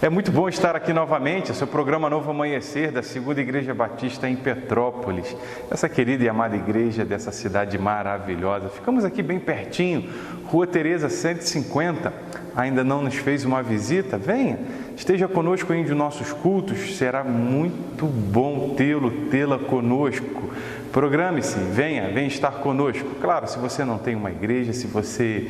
É muito bom estar aqui novamente, seu programa Novo Amanhecer da Segunda Igreja Batista em Petrópolis, essa querida e amada igreja dessa cidade maravilhosa. Ficamos aqui bem pertinho, Rua Teresa 150, ainda não nos fez uma visita? Venha, esteja conosco em um de nossos cultos, será muito bom tê-la conosco. Programe-se, venha estar conosco. Claro, se você não tem uma igreja, se você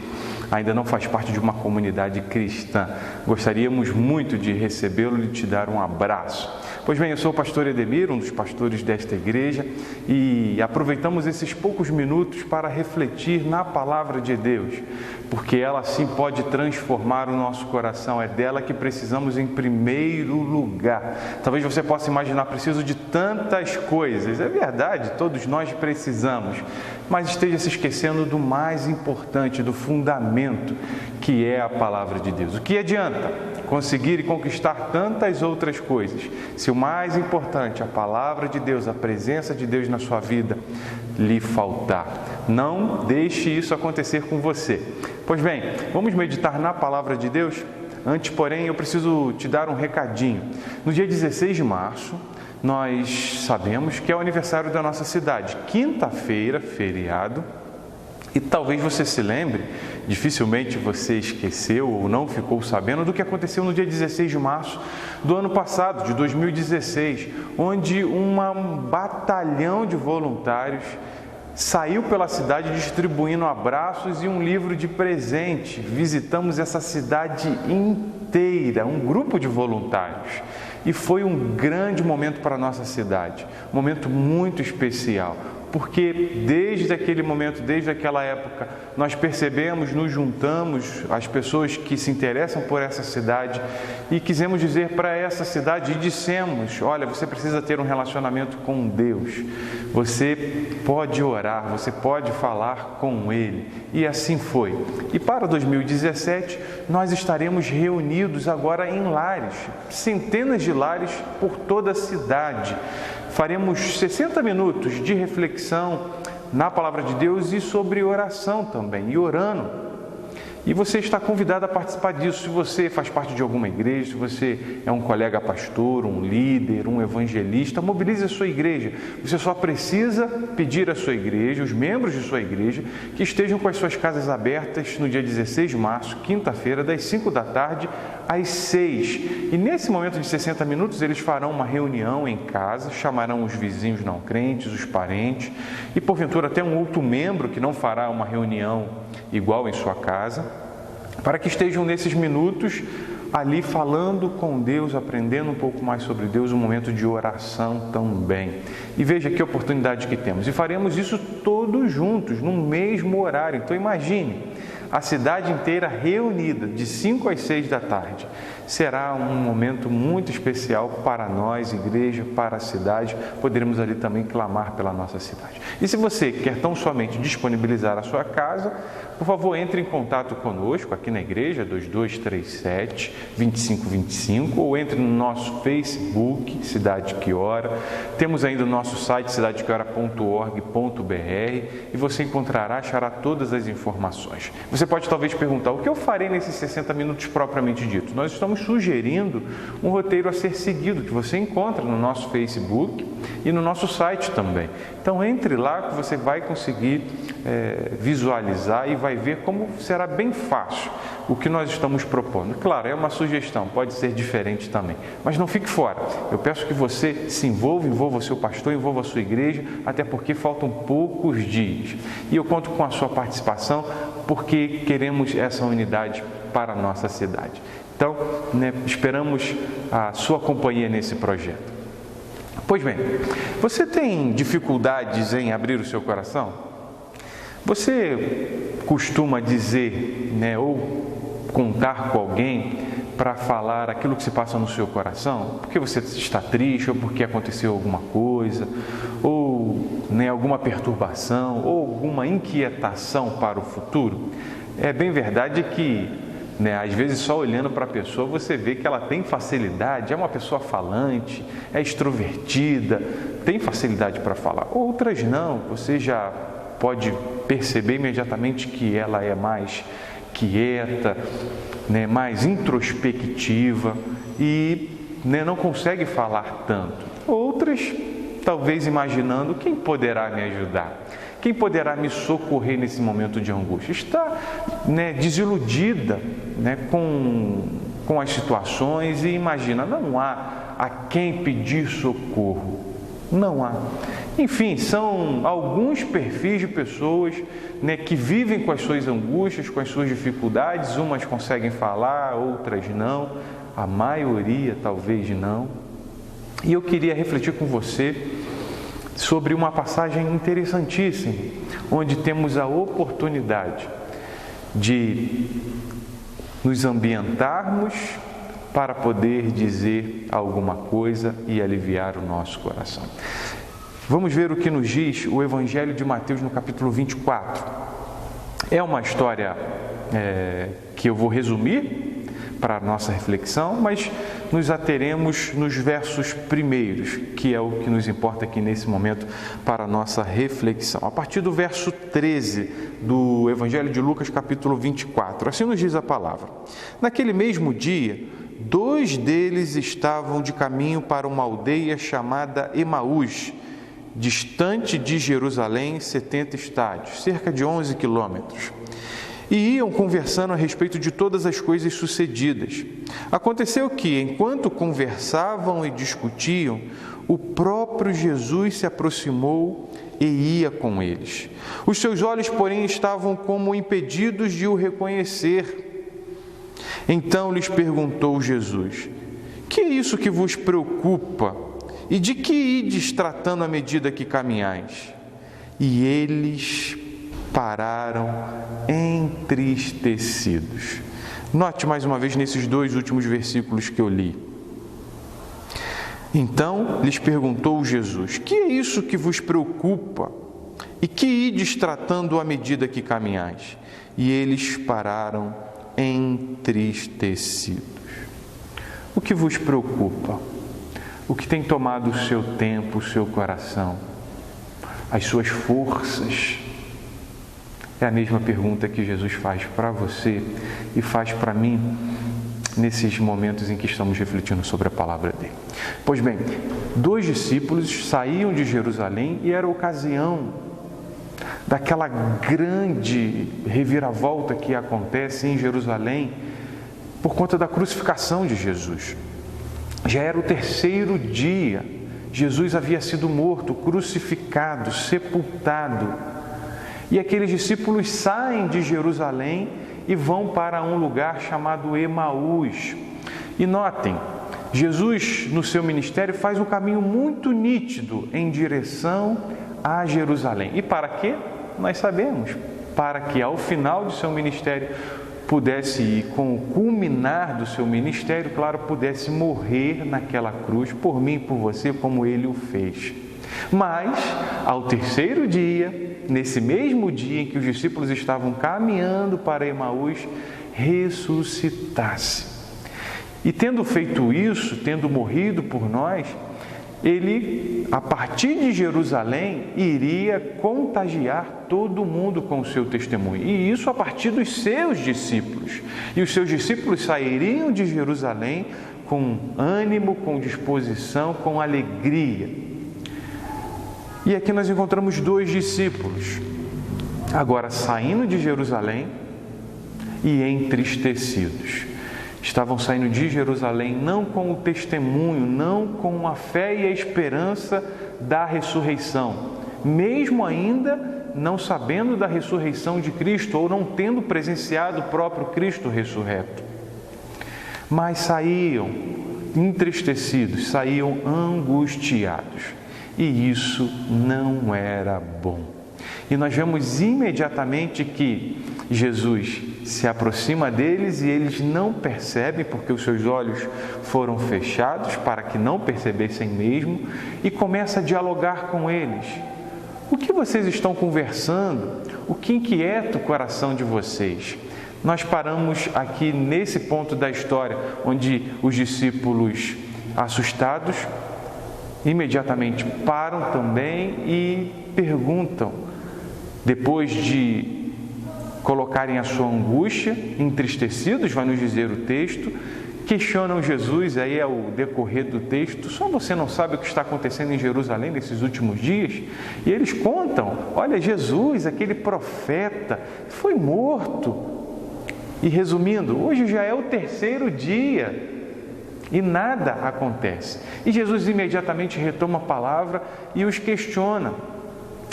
ainda não faz parte de uma comunidade cristã, gostaríamos muito de recebê-lo e de te dar um abraço. Pois bem, eu sou o pastor Edemir, um dos pastores desta igreja, e aproveitamos esses poucos minutos para refletir na palavra de Deus, porque ela sim pode transformar o nosso coração, é dela que precisamos em primeiro lugar. Talvez você possa imaginar, preciso de tantas coisas, é verdade, todos nós precisamos, mas esteja se esquecendo do mais importante, do fundamento, que é a palavra de Deus. O que adianta conseguir e conquistar tantas outras coisas, se o mais importante, a palavra de Deus, a presença de Deus na sua vida, lhe faltar? Não deixe isso acontecer com você. Pois bem, vamos meditar na palavra de Deus? Antes, porém, eu preciso te dar um recadinho. No dia 16 de março, nós sabemos que é o aniversário da nossa cidade. Quinta-feira, feriado. E talvez você se lembre, dificilmente você esqueceu ou não ficou sabendo do que aconteceu no dia 16 de março do ano passado, de 2016, onde um batalhão de voluntários saiu pela cidade distribuindo abraços e um livro de presente. Visitamos essa cidade inteira, um grupo de voluntários. E foi um grande momento para a nossa cidade, um momento muito especial. porque desde aquele momento, desde aquela época, nós percebemos, nos juntamos, as pessoas que se interessam por essa cidade e quisemos dizer para essa cidade e dissemos: olha, você precisa ter um relacionamento com Deus, você pode orar, você pode falar com Ele. E assim foi. E para 2017, nós estaremos reunidos agora em lares, centenas de lares por toda a cidade. Faremos 60 minutos de reflexão na Palavra de Deus e sobre oração também, e orando. E você está convidado a participar disso. Se você faz parte de alguma igreja, se você é um colega pastor, um líder, um evangelista, mobilize a sua igreja. Você só precisa pedir à sua igreja, os membros de sua igreja, que estejam com as suas casas abertas no dia 16 de março, quinta-feira, das 5 da tarde às 6. E nesse momento de 60 minutos, eles farão uma reunião em casa, chamarão os vizinhos não crentes, os parentes, e porventura até um outro membro que não fará uma reunião igual em sua casa, para que estejam nesses minutos ali falando com Deus, aprendendo um pouco mais sobre Deus, um momento de oração também. E veja que oportunidade que temos. E faremos isso todos juntos, no mesmo horário. Então imagine, a cidade inteira reunida, de 5 às 6 da tarde. Será um momento muito especial para nós, igreja, para a cidade. Poderemos ali também clamar pela nossa cidade. E se você quer tão somente disponibilizar a sua casa, por favor, entre em contato conosco aqui na igreja, 2237-2525, ou entre no nosso Facebook, Cidade que Ora. Temos ainda o nosso site, cidadequeora.org.br, e você achará todas as informações. Você pode talvez perguntar: o que eu farei nesses 60 minutos propriamente dito? Nós estamos sugerindo um roteiro a ser seguido, que você encontra no nosso Facebook e no nosso site também. Então entre lá que você vai conseguir visualizar e vai ver como será bem fácil o que nós estamos propondo. Claro, é uma sugestão, pode ser diferente também, mas não fique fora. Eu peço que você se envolva o seu pastor, envolva a sua igreja, até porque faltam poucos dias. E eu conto com a sua participação, porque queremos essa unidade para a nossa cidade. Então, esperamos a sua companhia nesse projeto. Pois bem, você tem dificuldades em abrir o seu coração? Você costuma dizer, ou contar com alguém para falar aquilo que se passa no seu coração? Porque você está triste, ou porque aconteceu alguma coisa, ou alguma perturbação, ou alguma inquietação para o futuro? É bem verdade que às vezes só olhando para a pessoa você vê que ela tem facilidade, é uma pessoa falante, é extrovertida, tem facilidade para falar. Outras não, você já pode perceber imediatamente que ela é mais quieta, mais introspectiva e não consegue falar tanto. Outras, talvez imaginando: quem poderá me ajudar? Quem poderá me socorrer nesse momento de angústia? Está desiludida com as situações e imagina: não há a quem pedir socorro. Não há. Enfim, são alguns perfis de pessoas que vivem com as suas angústias, com as suas dificuldades. Umas conseguem falar, outras não. A maioria talvez não. E eu queria refletir com você sobre uma passagem interessantíssima, onde temos a oportunidade de nos ambientarmos para poder dizer alguma coisa e aliviar o nosso coração. Vamos ver o que nos diz o Evangelho de Mateus no capítulo 24. É uma história que eu vou resumir para a nossa reflexão, mas nos ateremos nos versos primeiros, que é o que nos importa aqui nesse momento para a nossa reflexão. A partir do verso 13 do Evangelho de Lucas, capítulo 24, assim nos diz a palavra: naquele mesmo dia, 2 deles estavam de caminho para uma aldeia chamada Emaús, distante de Jerusalém 70 estádios, cerca de 11 quilômetros. E iam conversando a respeito de todas as coisas sucedidas. Aconteceu que, enquanto conversavam e discutiam, o próprio Jesus se aproximou e ia com eles. Os seus olhos, porém, estavam como impedidos de o reconhecer. Então lhes perguntou Jesus: que é isso que vos preocupa? E de que ides tratando à medida que caminhais? e eles pararam entristecidos. Note mais uma vez nesses 2 últimos versículos que eu li. Então lhes perguntou Jesus: que é isso que vos preocupa? E que ides tratando à medida que caminhais? E eles pararam entristecidos. O que vos preocupa? O que tem tomado o seu tempo, o seu coração? As suas forças? É a mesma pergunta que Jesus faz para você e faz para mim nesses momentos em que estamos refletindo sobre a palavra dele. Pois bem, 2 discípulos saíam de Jerusalém e era a ocasião daquela grande reviravolta que acontece em Jerusalém por conta da crucificação de Jesus. Já era o 3º dia, Jesus havia sido morto, crucificado, sepultado. E aqueles discípulos saem de Jerusalém e vão para um lugar chamado Emaús. E notem, Jesus no seu ministério faz um caminho muito nítido em direção a Jerusalém. E para quê? Nós sabemos, para que ao final de seu ministério pudesse ir, com o culminar do seu ministério, claro, pudesse morrer naquela cruz por mim e por você, como ele o fez. Mas, ao 3º dia, nesse mesmo dia em que os discípulos estavam caminhando para Emaús, ressuscitasse. E tendo feito isso, tendo morrido por nós, ele, a partir de Jerusalém, iria contagiar todo mundo com o seu testemunho. E isso a partir dos seus discípulos. E os seus discípulos sairiam de Jerusalém com ânimo, com disposição, com alegria. E aqui nós encontramos 2 discípulos, agora saindo de Jerusalém e entristecidos. Estavam saindo de Jerusalém não com o testemunho, não com a fé e a esperança da ressurreição, mesmo ainda não sabendo da ressurreição de Cristo ou não tendo presenciado o próprio Cristo ressurreto. Mas saíam entristecidos, saíam angustiados. E isso não era bom. E nós vemos imediatamente que Jesus se aproxima deles e eles não percebem, porque os seus olhos foram fechados para que não percebessem mesmo, e começa a dialogar com eles. O que vocês estão conversando? O que inquieta o coração de vocês? Nós paramos aqui nesse ponto da história, onde os discípulos, assustados, imediatamente param também e perguntam, depois de colocarem a sua angústia, entristecidos, vai nos dizer o texto, questionam Jesus, aí é o decorrer do texto: só você não sabe o que está acontecendo em Jerusalém nesses últimos dias? E eles contam: olha, Jesus, aquele profeta, foi morto. E resumindo, hoje já é o 3º dia e nada acontece. E Jesus imediatamente retoma a palavra e os questiona,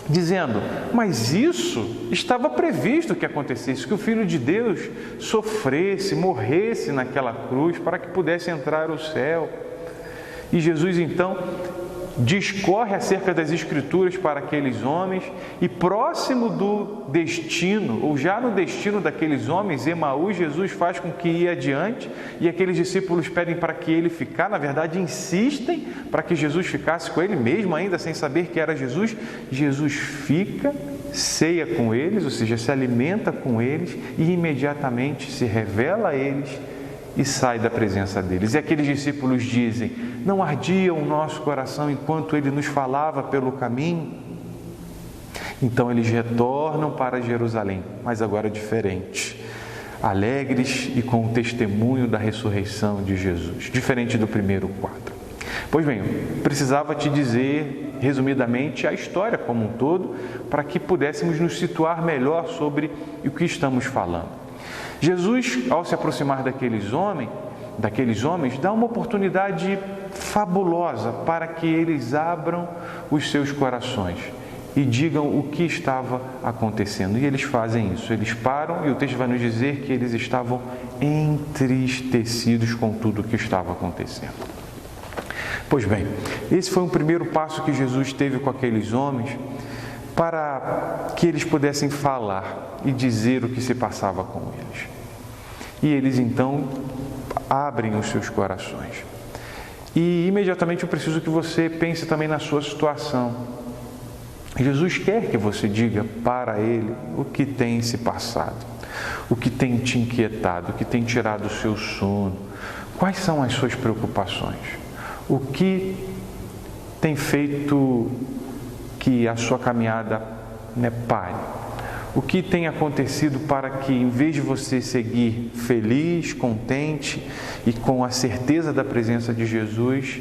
dizendo: mas isso estava previsto que acontecesse, que o Filho de Deus sofresse, morresse naquela cruz para que pudesse entrar ao céu. E Jesus então discorre acerca das Escrituras para aqueles homens e próximo do destino, ou já no destino daqueles homens, Emaús, Jesus faz com que ia adiante e aqueles discípulos pedem para que ele ficar, na verdade insistem para que Jesus ficasse com ele, mesmo ainda sem saber que era Jesus. Jesus fica, ceia com eles, ou seja, se alimenta com eles e imediatamente se revela a eles e sai da presença deles. E aqueles discípulos dizem: não ardia o nosso coração enquanto ele nos falava pelo caminho? Então eles retornam para Jerusalém, mas agora diferente, alegres e com o testemunho da ressurreição de Jesus, diferente do primeiro quadro. Pois bem, precisava te dizer resumidamente a história como um todo, para que pudéssemos nos situar melhor sobre o que estamos falando. Jesus, ao se aproximar daqueles homens, dá uma oportunidade fabulosa para que eles abram os seus corações e digam o que estava acontecendo. E eles fazem isso, eles param e o texto vai nos dizer que eles estavam entristecidos com tudo o que estava acontecendo. Pois bem, esse foi um primeiro passo que Jesus teve com aqueles homens para que eles pudessem falar e dizer o que se passava com eles. E eles então abrem os seus corações. E imediatamente eu preciso que você pense também na sua situação. Jesus quer que você diga para Ele o que tem se passado, o que tem te inquietado, o que tem tirado o seu sono, quais são as suas preocupações, o que tem feito que a sua caminhada pare, o que tem acontecido para que, em vez de você seguir feliz, contente e com a certeza da presença de Jesus,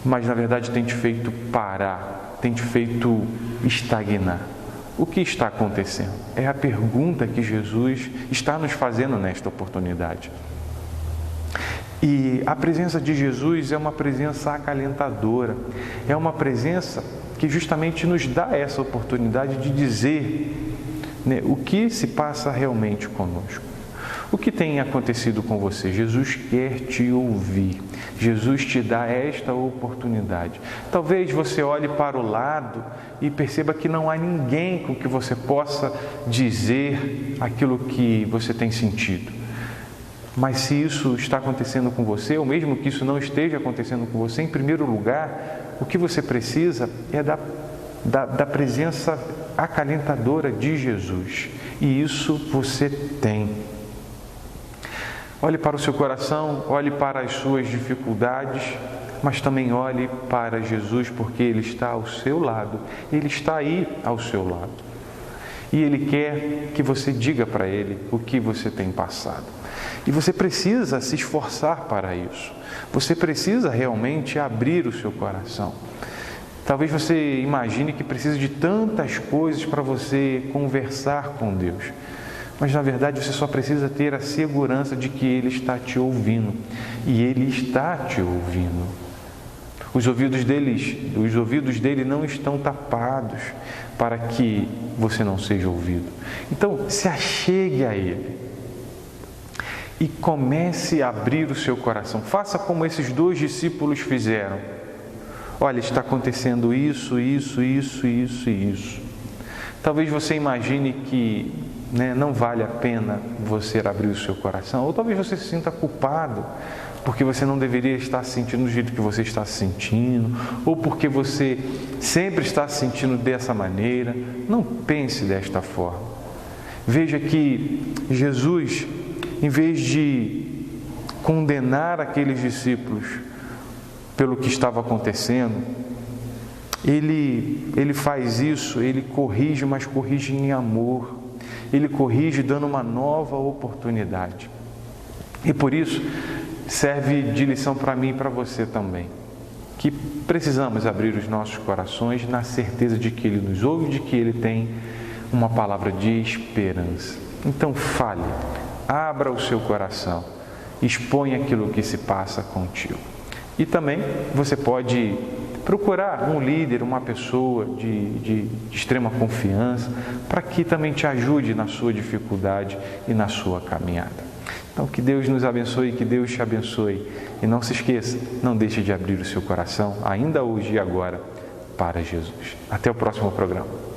mas na verdade tem te feito parar, tem te feito estagnar. O que está acontecendo? É a pergunta que Jesus está nos fazendo nesta oportunidade. E a presença de Jesus é uma presença acalentadora, é uma presença que justamente nos dá essa oportunidade de dizer o que se passa realmente conosco. O que tem acontecido com você? Jesus quer te ouvir. Jesus te dá esta oportunidade. Talvez você olhe para o lado e perceba que não há ninguém com que você possa dizer aquilo que você tem sentido. Mas se isso está acontecendo com você, ou mesmo que isso não esteja acontecendo com você, em primeiro lugar, o que você precisa é da presença acalentadora de Jesus. E isso você tem. Olhe para o seu coração, olhe para as suas dificuldades, mas também olhe para Jesus, porque Ele está ao seu lado, Ele está aí ao seu lado. E Ele quer que você diga para Ele o que você tem passado. E você precisa se esforçar para isso. Você precisa realmente abrir o seu coração. Talvez você imagine que precisa de tantas coisas para você conversar com Deus. Mas na verdade você só precisa ter a segurança de que Ele está te ouvindo. E Ele está te ouvindo. Os ouvidos dele não estão tapados para que você não seja ouvido. Então, se achegue a Ele e comece a abrir o seu coração. Faça como esses 2 discípulos fizeram. Olha, está acontecendo isso. Talvez você imagine que não vale a pena você abrir o seu coração, ou talvez você se sinta culpado porque você não deveria estar se sentindo do jeito que você está se sentindo, ou porque você sempre está se sentindo dessa maneira. Não pense desta forma. Veja que Jesus, em vez de condenar aqueles discípulos pelo que estava acontecendo, ele faz isso, ele corrige, mas corrige em amor. Ele corrige dando uma nova oportunidade. E por isso, serve de lição para mim e para você também, que precisamos abrir os nossos corações na certeza de que Ele nos ouve, de que Ele tem uma palavra de esperança. Então fale, abra o seu coração, exponha aquilo que se passa contigo. E também você pode procurar um líder, uma pessoa de extrema confiança, para que também te ajude na sua dificuldade e na sua caminhada. Então, que Deus nos abençoe, que Deus te abençoe. E não se esqueça, não deixe de abrir o seu coração, ainda hoje e agora, para Jesus. Até o próximo programa.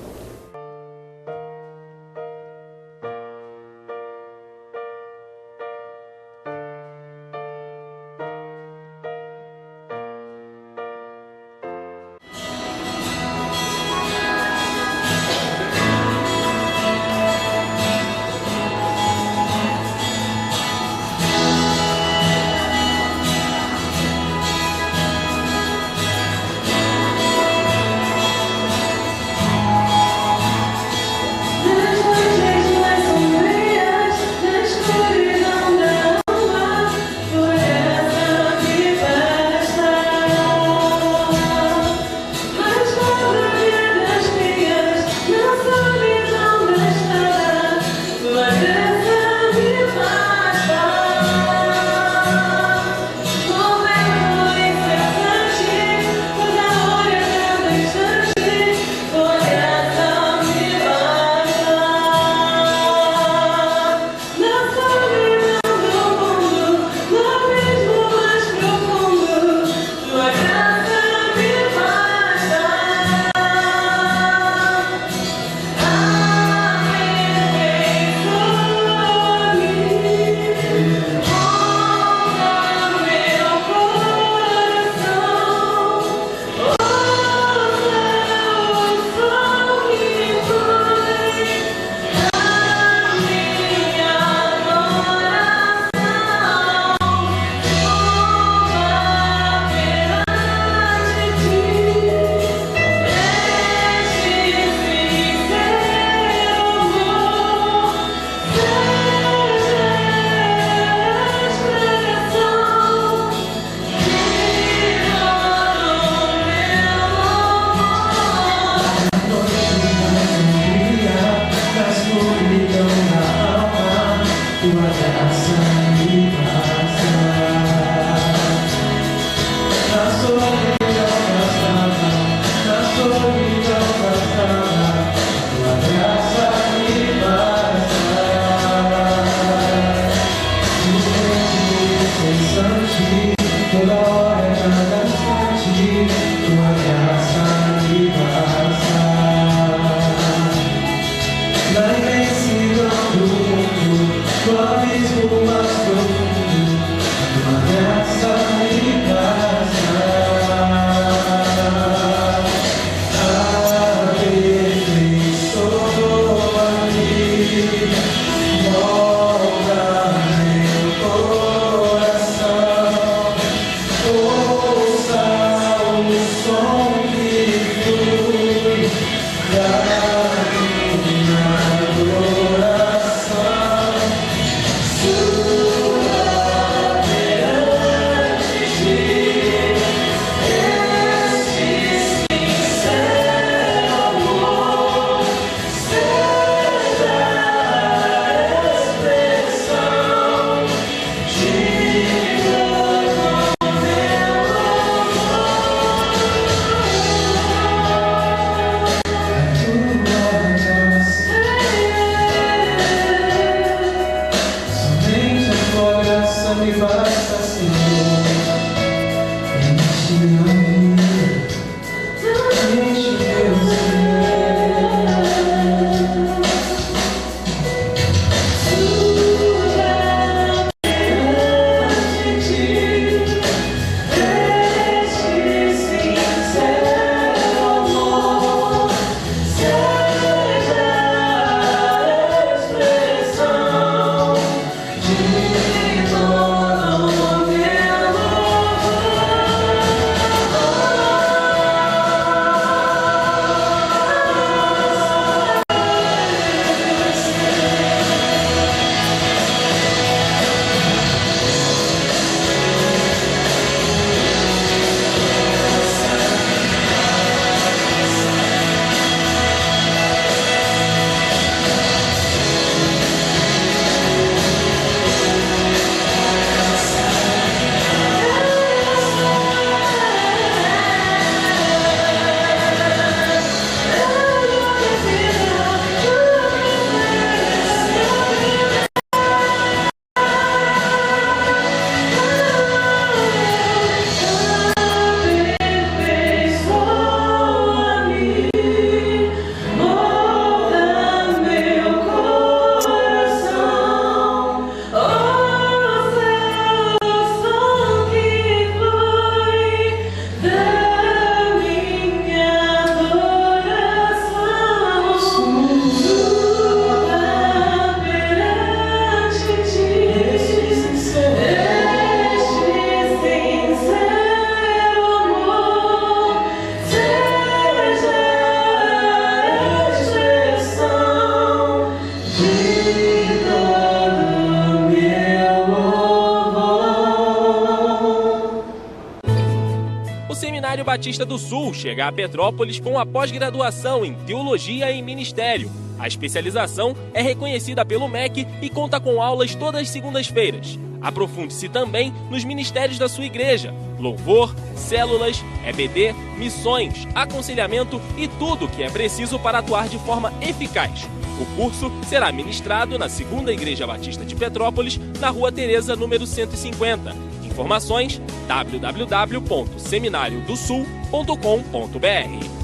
Seminário Batista do Sul chega a Petrópolis com a pós-graduação em Teologia e Ministério. A especialização é reconhecida pelo MEC e conta com aulas todas as segundas-feiras. Aprofunde-se também nos ministérios da sua igreja: louvor, células, EBD, missões, aconselhamento e tudo o que é preciso para atuar de forma eficaz. O curso será ministrado na 2ª Igreja Batista de Petrópolis, na Rua Tereza, número 150. Informações: www.seminariodosul.com.br.